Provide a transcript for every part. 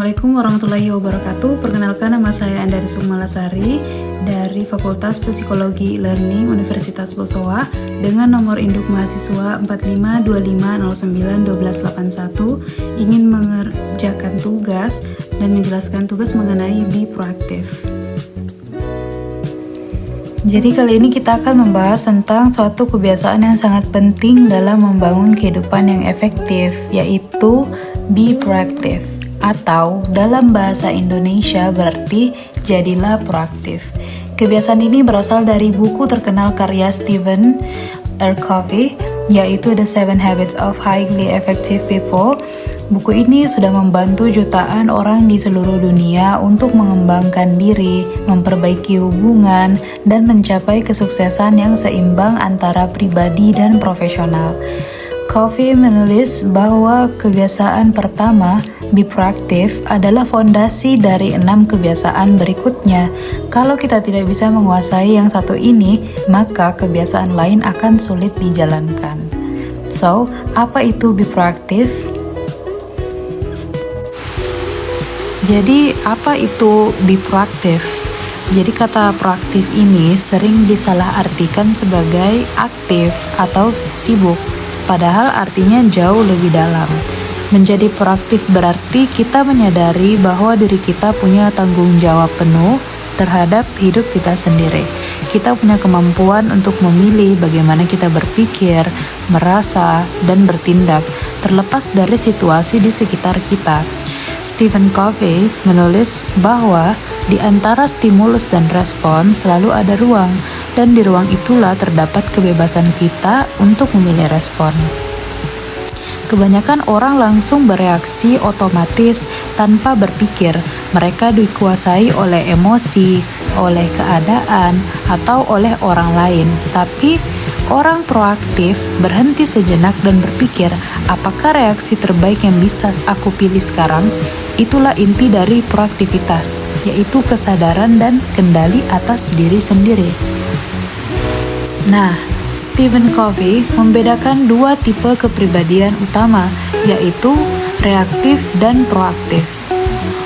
Assalamualaikum warahmatullahi wabarakatuh. Perkenalkan, nama saya Andari Sukmalasari dari Fakultas Psikologi Learning Universitas Bosowa dengan nomor induk mahasiswa 4525091281, ingin mengerjakan tugas dan menjelaskan tugas mengenai be proaktif. Jadi kali ini kita akan membahas tentang suatu kebiasaan yang sangat penting dalam membangun kehidupan yang efektif, yaitu be proaktif. Atau dalam bahasa Indonesia berarti jadilah proaktif. Kebiasaan ini berasal dari buku terkenal karya Stephen R. Covey, yaitu The 7 Habits of Highly Effective People. Buku ini sudah membantu jutaan orang di seluruh dunia untuk mengembangkan diri, memperbaiki hubungan, dan mencapai kesuksesan yang seimbang antara pribadi dan profesional. Covey menulis bahwa kebiasaan pertama, be proactive, adalah fondasi dari 6 kebiasaan berikutnya. Kalau kita tidak bisa menguasai yang satu ini, maka kebiasaan lain akan sulit dijalankan. So, apa itu be proactive? Jadi, apa itu be proactive? Jadi kata proaktif ini sering disalahartikan sebagai aktif atau sibuk. Padahal artinya jauh lebih dalam. Menjadi proaktif berarti kita menyadari bahwa diri kita punya tanggung jawab penuh terhadap hidup kita sendiri. Kita punya kemampuan untuk memilih bagaimana kita berpikir, merasa, dan bertindak, terlepas dari situasi di sekitar kita. Stephen Covey menulis bahwa di antara stimulus dan respon selalu ada ruang, dan di ruang itulah terdapat kebebasan kita untuk memilih respon. Kebanyakan orang langsung bereaksi otomatis tanpa berpikir. Mereka dikuasai oleh emosi, oleh keadaan, atau oleh orang lain. Tapi orang proaktif berhenti sejenak dan berpikir, apakah reaksi terbaik yang bisa aku pilih sekarang? Itulah inti dari proaktivitas, yaitu kesadaran dan kendali atas diri sendiri. Nah, Stephen Covey membedakan 2 tipe kepribadian utama, yaitu reaktif dan proaktif.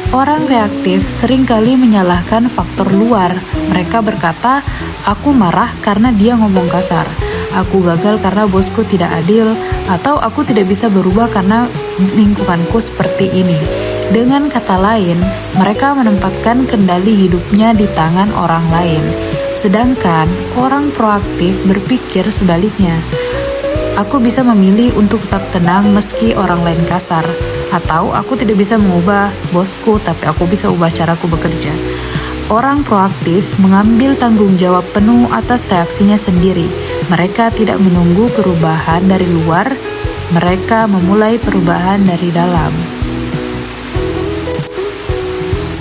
Orang reaktif seringkali menyalahkan faktor luar. Mereka berkata, aku marah karena dia ngomong kasar, aku gagal karena bosku tidak adil, atau aku tidak bisa berubah karena lingkunganku seperti ini. Dengan kata lain, mereka menempatkan kendali hidupnya di tangan orang lain. Sedangkan orang proaktif berpikir sebaliknya. Aku bisa memilih untuk tetap tenang meski orang lain kasar, atau aku tidak bisa mengubah bosku tapi aku bisa ubah caraku bekerja. Orang proaktif mengambil tanggung jawab penuh atas reaksinya sendiri. Mereka tidak menunggu perubahan dari luar, mereka memulai perubahan dari dalam.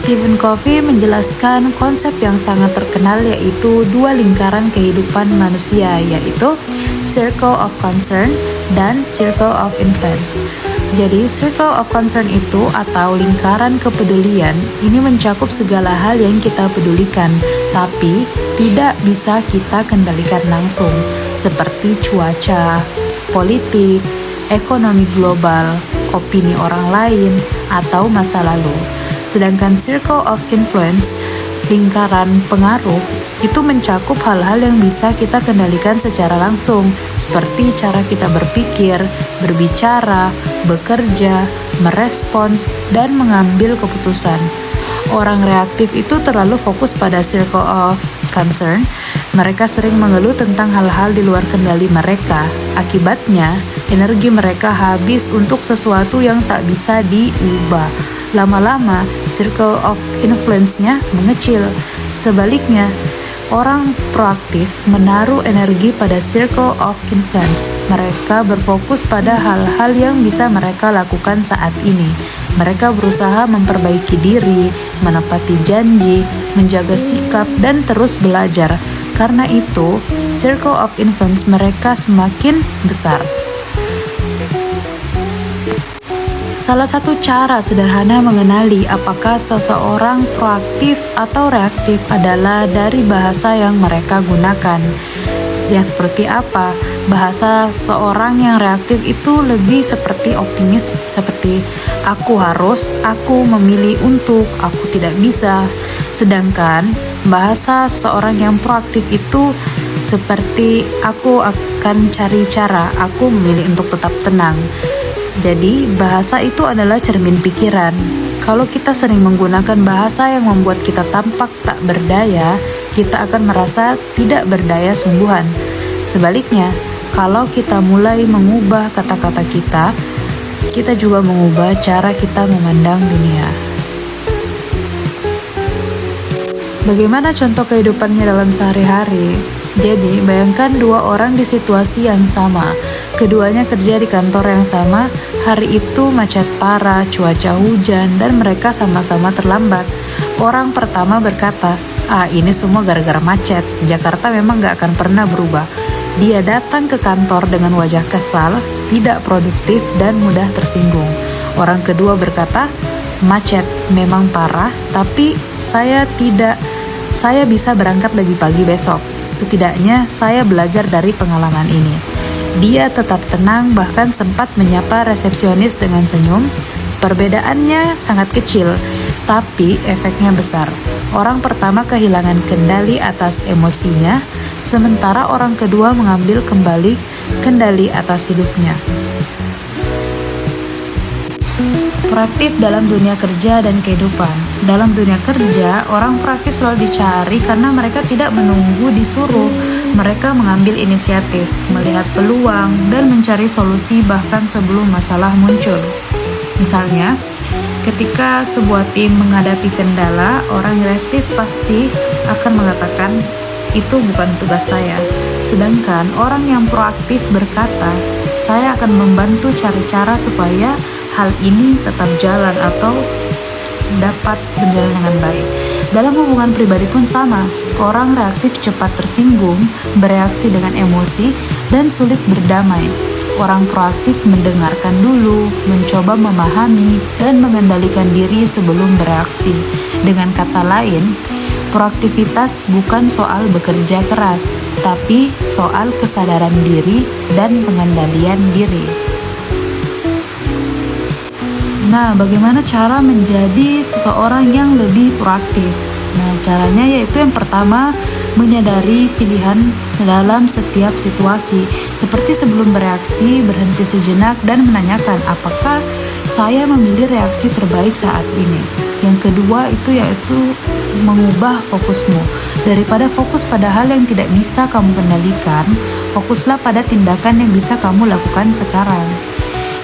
Stephen Covey menjelaskan konsep yang sangat terkenal, yaitu 2 lingkaran kehidupan manusia, yaitu circle of concern dan circle of influence. Jadi circle of concern itu atau lingkaran kepedulian ini mencakup segala hal yang kita pedulikan, tapi tidak bisa kita kendalikan langsung, seperti cuaca, politik, ekonomi global, opini orang lain, atau masa lalu. Sedangkan circle of influence, lingkaran pengaruh, itu mencakup hal-hal yang bisa kita kendalikan secara langsung, seperti cara kita berpikir, berbicara, bekerja, merespons, dan mengambil keputusan. Orang reaktif itu terlalu fokus pada circle of concern. Mereka sering mengeluh tentang hal-hal di luar kendali mereka. Akibatnya, energi mereka habis untuk sesuatu yang tak bisa diubah. Lama-lama, circle of influence-nya mengecil. Sebaliknya, orang proaktif menaruh energi pada circle of influence. Mereka berfokus pada hal-hal yang bisa mereka lakukan saat ini. Mereka berusaha memperbaiki diri, menepati janji, menjaga sikap, dan terus belajar. Karena itu, circle of influence mereka semakin besar. Salah satu cara sederhana mengenali apakah seseorang proaktif atau reaktif adalah dari bahasa yang mereka gunakan. Yang seperti apa? Bahasa seorang yang reaktif itu lebih seperti optimis, seperti aku harus, aku memilih untuk, aku tidak bisa. Sedangkan bahasa seorang yang proaktif itu seperti aku akan cari cara, aku memilih untuk tetap tenang. Jadi, bahasa itu adalah cermin pikiran. Kalau kita sering menggunakan bahasa yang membuat kita tampak tak berdaya, kita akan merasa tidak berdaya sungguhan. Sebaliknya, kalau kita mulai mengubah kata-kata kita juga mengubah cara kita memandang dunia. Bagaimana contoh kehidupannya dalam sehari-hari? Jadi, bayangkan dua orang di situasi yang sama. Keduanya kerja di kantor yang sama. Hari itu macet parah, cuaca hujan, dan mereka sama-sama terlambat. Orang pertama berkata, ini semua gara-gara macet. Jakarta memang gak akan pernah berubah. Dia datang ke kantor dengan wajah kesal, tidak produktif, dan mudah tersinggung. Orang kedua berkata, macet memang parah, tapi saya bisa berangkat lebih pagi besok. Setidaknya saya belajar dari pengalaman ini. Dia tetap tenang, bahkan sempat menyapa resepsionis dengan senyum. Perbedaannya sangat kecil, tapi efeknya besar. Orang pertama kehilangan kendali atas emosinya, sementara orang kedua mengambil kembali kendali atas hidupnya. Proaktif dalam dunia kerja dan kehidupan. Dalam dunia kerja, orang proaktif selalu dicari karena mereka tidak menunggu disuruh. Mereka mengambil inisiatif, melihat peluang, dan mencari solusi bahkan sebelum masalah muncul. Misalnya, ketika sebuah tim menghadapi kendala, orang reaktif pasti akan mengatakan, itu bukan tugas saya. Sedangkan orang yang proaktif berkata, saya akan membantu cari cara supaya hal ini tetap jalan atau dapat berjalan dengan baik. Dalam hubungan pribadi pun sama, orang reaktif cepat tersinggung, bereaksi dengan emosi, dan sulit berdamai. Orang proaktif mendengarkan dulu, mencoba memahami, dan mengendalikan diri sebelum bereaksi. Dengan kata lain, proaktivitas bukan soal bekerja keras, tapi soal kesadaran diri dan pengendalian diri. Nah, bagaimana cara menjadi seseorang yang lebih proaktif? Nah, caranya yaitu yang pertama, menyadari pilihan dalam setiap situasi. Seperti sebelum bereaksi, berhenti sejenak dan menanyakan apakah saya memilih reaksi terbaik saat ini. Yang kedua itu yaitu mengubah fokusmu. Daripada fokus pada hal yang tidak bisa kamu kendalikan, fokuslah pada tindakan yang bisa kamu lakukan sekarang.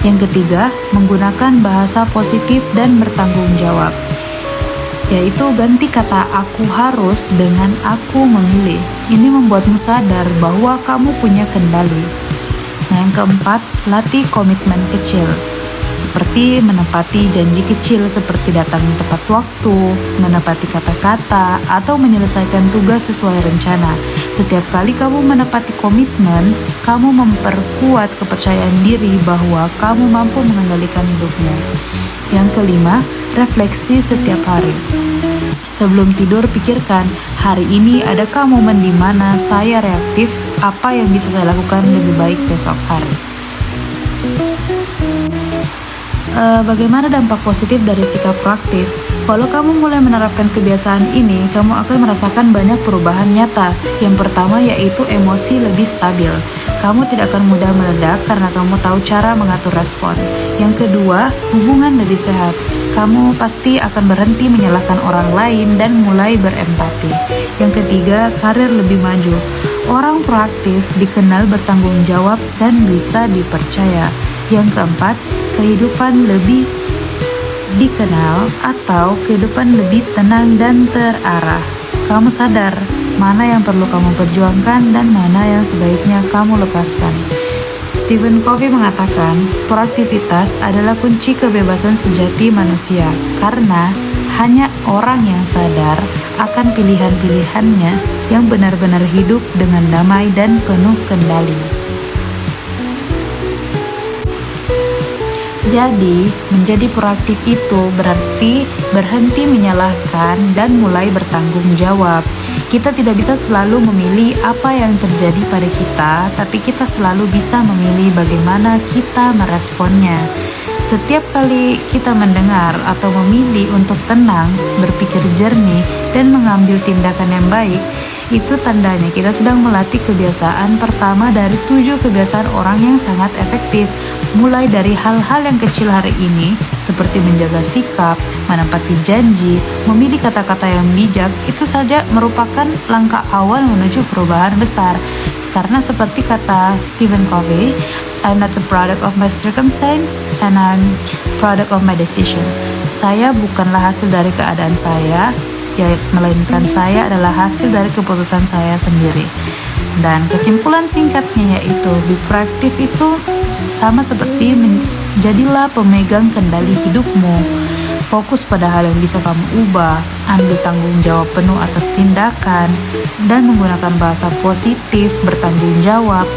Yang ketiga, menggunakan bahasa positif dan bertanggung jawab, yaitu ganti kata aku harus dengan aku memilih. Ini membuatmu sadar bahwa kamu punya kendali. Nah, yang keempat, latih komitmen kecil, seperti menepati janji kecil seperti datang tepat waktu, menepati kata-kata, atau menyelesaikan tugas sesuai rencana. Setiap kali kamu menepati komitmen, kamu memperkuat kepercayaan diri bahwa kamu mampu mengendalikan hidupmu. Yang kelima, refleksi setiap hari. Sebelum tidur, pikirkan, hari ini adakah momen di mana saya reaktif, apa yang bisa saya lakukan lebih baik besok hari. Bagaimana dampak positif dari sikap proaktif? Kalau kamu mulai menerapkan kebiasaan ini, kamu akan merasakan banyak perubahan nyata. Yang pertama yaitu emosi lebih stabil. Kamu tidak akan mudah meledak karena kamu tahu cara mengatur respon. Yang kedua, hubungan lebih sehat. Kamu pasti akan berhenti menyalahkan orang lain dan mulai berempati. Yang ketiga, karir lebih maju. Orang proaktif dikenal bertanggung jawab dan bisa dipercaya. Yang keempat, kehidupan lebih dikenal atau kehidupan lebih tenang dan terarah. Kamu sadar mana yang perlu kamu perjuangkan dan mana yang sebaiknya kamu lepaskan. Stephen Covey mengatakan, proaktivitas adalah kunci kebebasan sejati manusia, karena hanya orang yang sadar akan pilihan-pilihannya yang benar-benar hidup dengan damai dan penuh kendali. Jadi, menjadi proaktif itu berarti berhenti menyalahkan dan mulai bertanggung jawab. Kita tidak bisa selalu memilih apa yang terjadi pada kita, tapi kita selalu bisa memilih bagaimana kita meresponnya. Setiap kali kita mendengar atau memilih untuk tenang, berpikir jernih, dan mengambil tindakan yang baik, itu tandanya kita sedang melatih kebiasaan pertama dari 7 kebiasaan orang yang sangat efektif. Mulai dari hal-hal yang kecil hari ini, seperti menjaga sikap, menepati janji, memilih kata-kata yang bijak, itu saja merupakan langkah awal menuju perubahan besar. Karena seperti kata Stephen Covey, I'm not a product of my circumstance and I'm product of my decisions. Saya bukanlah hasil dari keadaan saya, melainkan saya adalah hasil dari keputusan saya sendiri. Dan kesimpulan singkatnya yaitu be proaktif itu sama seperti jadilah pemegang kendali hidupmu. Fokus pada hal yang bisa kamu ubah, ambil tanggung jawab penuh atas tindakan, dan menggunakan bahasa positif, bertanggung jawab.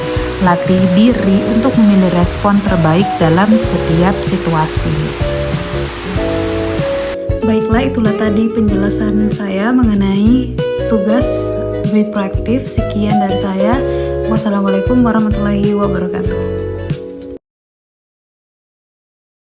Latih diri untuk memilih respon terbaik dalam setiap situasi. Baiklah, itulah tadi penjelasan saya mengenai tugas be proaktif. Sekian dari saya. Wassalamualaikum warahmatullahi wabarakatuh.